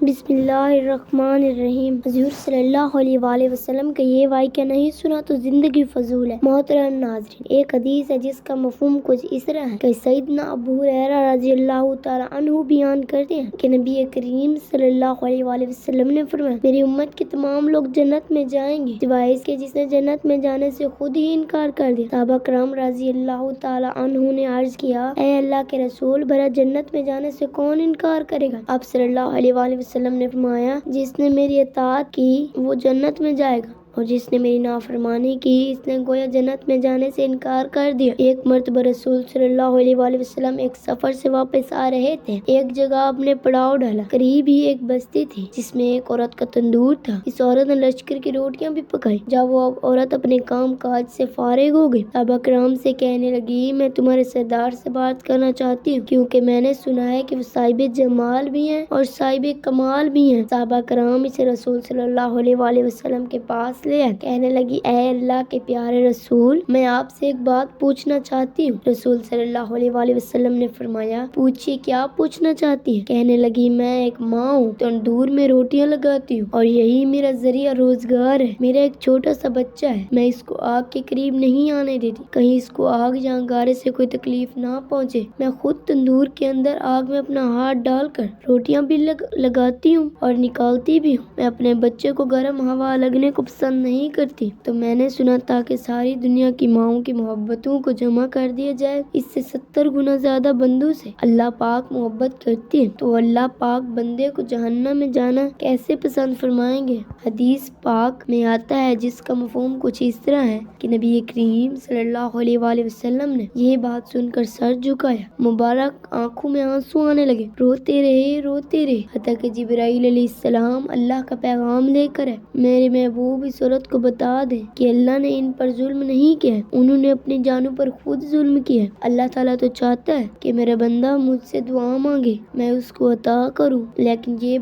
بسم اللہ الرحمن الرحیم۔ حضور صلی اللہ علیہ وآلہ وسلم کا یہ واقعہ نہیں سنا تو زندگی فضول ہے۔ محترم ناظرین، ایک حدیث ہے جس کا مفہوم کچھ اس طرح ہے کہ سیدنا ابو ہریرہ رضی اللہ تعالی عنہ بیان کرتے ہیں کہ نبی کریم صلی اللہ علیہ وآلہ وسلم نے فرمایا، میری امت کے تمام لوگ جنت میں جائیں گے سوائے اس کے جس نے جنت میں جانے سے خود ہی انکار کر دیا۔ صحابہ کرام رضی اللہ تعالی عنہ نے عرض کیا، اے اللہ کے رسول، بھلا جنت میں جانے سے کون انکار کرے گا؟ آپ صلی اللہ علیہ وآلہ وسلم نے فرمایا، جس نے میری اطاعت کی وہ جنت میں جائے گا، اور جس نے میری نافرمانی کی اس نے گویا جنت میں جانے سے انکار کر دیا۔ ایک مرتبہ رسول صلی اللہ علیہ وآلہ وسلم ایک سفر سے واپس آ رہے تھے۔ ایک جگہ آپ نے پڑاؤ ڈالا، قریب ہی ایک بستی تھی جس میں ایک عورت کا تندور تھا۔ اس عورت نے لشکر کی روٹیاں بھی پکائی۔ جب وہ عورت اپنے کام کاج سے فارغ ہو گئی، صحابہ کرام سے کہنے لگی، میں تمہارے سردار سے بات کرنا چاہتی ہوں کیونکہ میں نے سنا ہے کہ وہ صاحب جمال بھی ہیں اور صاحب کمال بھی ہیں۔ صحابہ کرام اسے رسول صلی اللہ علیہ وآلہ وسلم کے پاس لے آئے۔ کہنے لگی، اے اللہ کے پیارے رسول، میں آپ سے ایک بات پوچھنا چاہتی ہوں۔ رسول صلی اللہ علیہ وآلہ وسلم نے فرمایا، پوچھیے کیا پوچھنا چاہتی ہے؟ کہنے لگی، میں ایک ماں ہوں، تندور میں روٹیاں لگاتی ہوں اور یہی میرا ذریعہ روزگار ہے۔ میرا ایک چھوٹا سا بچہ ہے، میں اس کو آگ کے قریب نہیں آنے دیتی، کہیں اس کو آگ یا انگارے سے کوئی تکلیف نہ پہنچے۔ میں خود تندور کے اندر آگ میں اپنا ہاتھ ڈال کر روٹیاں بھی لگاتی ہوں اور نکالتی بھی ہوں۔ میں اپنے بچے کو گرم ہوا لگنے کو پسند نہیں کرتی، تو میں نے سنا تھا کہ ساری دنیا کی ماؤں کی محبتوں کو جمع کر دیا جائے، اس سے 70 گنا زیادہ بندوں سے اللہ پاک محبت کرتی ہے، تو اللہ پاک بندے کو جہنم میں جانا کیسے پسند فرمائیں گے؟ حدیث پاک میں آتا ہے جس کا مفہوم کچھ اس طرح ہے کہ نبی کریم صلی اللہ علیہ وآلہ وسلم نے یہ بات سن کر سر جھکایا، مبارک آنکھوں میں آنسو آنے لگے، روتے رہے حتیٰ کہ جبرائیل علیہ السلام اللہ کا پیغام لے کر ہے، میرے محبوب اس عورت کو بتا دیں کہ اللہ نے ان پر ظلم نہیں کیا ہے، انہوں نے اپنی جانوں پر خود ظلم کیا ہے۔ اللہ تعالیٰ تو چاہتا ہے کہ میرا بندہ مجھ سے دعا مانگے، میں اس کو عطا کروں، لیکن یہ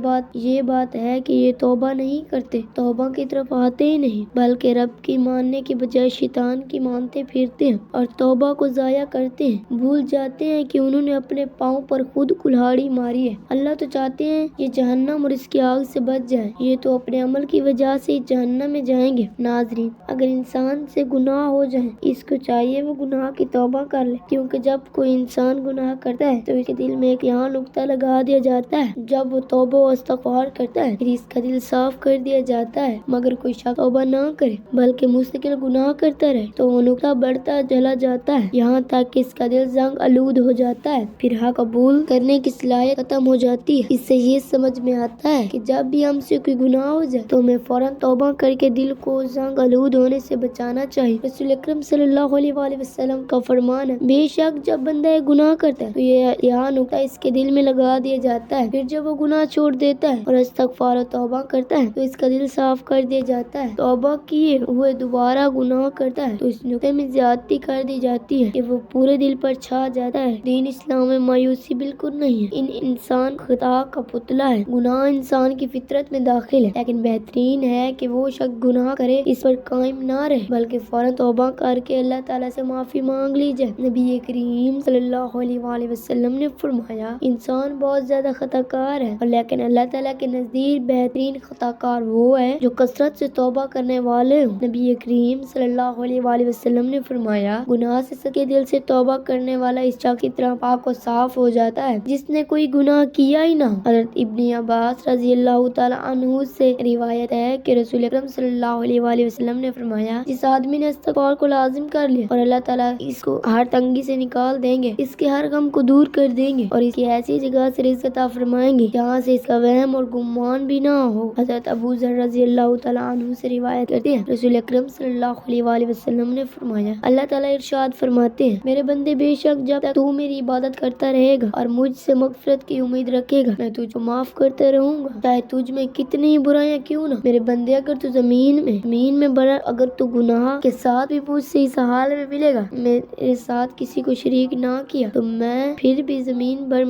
بات ہے کہ یہ توبہ نہیں کرتے، توبہ کی طرف آتے ہی نہیں، بلکہ رب کی ماننے کی بجائے شیطان کی مانتے پھرتے ہیں اور توبہ کو ضائع کرتے ہیں، بھول جاتے ہیں کہ انہوں نے اپنے پاؤں پر خود کلہاڑی ماری ہے۔ اللہ تو چاہتے ہیں یہ جہنم اور اس کی آگ سے بچ جائیں، یہ تو اپنے عمل کی وجہ سے جہنم میں جائیں گے۔ ناظرین، اگر انسان سے گناہ ہو جائیں، اس کو چاہیے وہ گناہ کی توبہ کر لے، کیونکہ جب کوئی انسان گناہ کرتا ہے تو اس کے دل میں ایک یہاں نقطہ لگا دیا جاتا ہے، جب وہ توبہ و استغفار کرتا ہے پھر اس کا دل صاف کر دیا جاتا ہے، مگر کوئی شخص توبہ نہ کرے بلکہ مستقل گناہ کرتا رہے تو وہ نقطہ بڑھتا چلا جاتا ہے یہاں تک کہ اس کا دل زنگ آلود ہو جاتا ہے، پھر حق قبول کرنے کی صلاحیت ختم ہو جاتی ہے۔ اس سے یہ سمجھ میں آتا ہے کہ جب بھی ہم سے کوئی گناہ ہو جائے تو ہمیں فوراً توبہ کر کے دل کو زنگ آلود ہونے سے بچانا چاہیے۔ رسول اکرم صلی اللہ علیہ وآلہ وسلم کا فرمان ہے، بے شک جب بندہ ایک گناہ کرتا ہے تو یہاں نقطہ اس کے دل میں لگا دیا جاتا ہے، پھر جب وہ گناہ چھوڑ دیتا ہے اور استغفار و توبہ کرتا ہے تو اس کا دل صاف کر دیا جاتا ہے، توبہ کیے ہوئے دوبارہ گناہ کرتا ہے تو اس نقطے میں زیادتی کر دی جاتی ہے کہ وہ پورے دل پر چھا جاتا ہے۔ دین اسلام میں مایوسی بالکل نہیں ہے، انسان خطا کا پتلا ہے، گناہ انسان کی فطرت میں داخل ہے، لیکن بہترین ہے کہ وہ شخص گناہ کرے اس پر قائم نہ رہے بلکہ فوراً توبہ کر کے اللہ تعالیٰ سے معافی مانگ لی جائے۔ نبی کریم صلی اللہ علیہ وآلہ وسلم نے فرمایا، انسان بہت زیادہ خطا کار ہے اور لیکن اللہ تعالیٰ کے نزدیک بہترین خطا کار وہ ہے جو کثرت سے توبہ کرنے والے ہوں۔ نبی کریم صلی اللہ علیہ وآلہ وسلم نے فرمایا، گناہ سے سچے دل سے توبہ کرنے والا اس شخص کی طرح پاک و صاف ہو جاتا ہے جس نے کوئی گناہ کیا ہی نہ ہو۔ حضرت ابن عباس رضی اللہ تعالی عنہ سے روایت ہے کہ رسول اکرم صلی اللہ علیہ وآلہ وسلم نے فرمایا، جس آدمی نے استغفار کو لازم کر لیا اور اللہ تعالیٰ اس کو ہر تنگی سے نکال دیں گے، اس کے ہر غم کو دور کر دیں گے اور اس کی ایسی جگہ سے رزق عطا فرمائیں گے جہاں سے اس کا وہم اور گمان بھی نہ ہو۔ حضرت ابو ذر رضی اللہ تعالی عنہ سے روایت کرتے ہیں، رسول اکرم صلی اللہ علیہ وآلہ وسلم نے فرمایا، اللہ تعالیٰ ارشاد فرماتے ہیں، میرے بندے، بے شک جب تک تو میری عبادت کرتا رہے گا اور مجھ سے مغفرت کی امید رکھے گا، میں تجھ کو معاف کرتے رہوں گا، چاہے تجھ میں کتنی برائیاں کیوں نہ۔ میرے بندے، اگر تو زمین میں بڑا، اگر تو گناہ کے ساتھ بھی مجھ سے اس حال میں ملے گا، میرے ساتھ کسی کو شریک نہ کیا، تو میں پھر بھی زمین بھر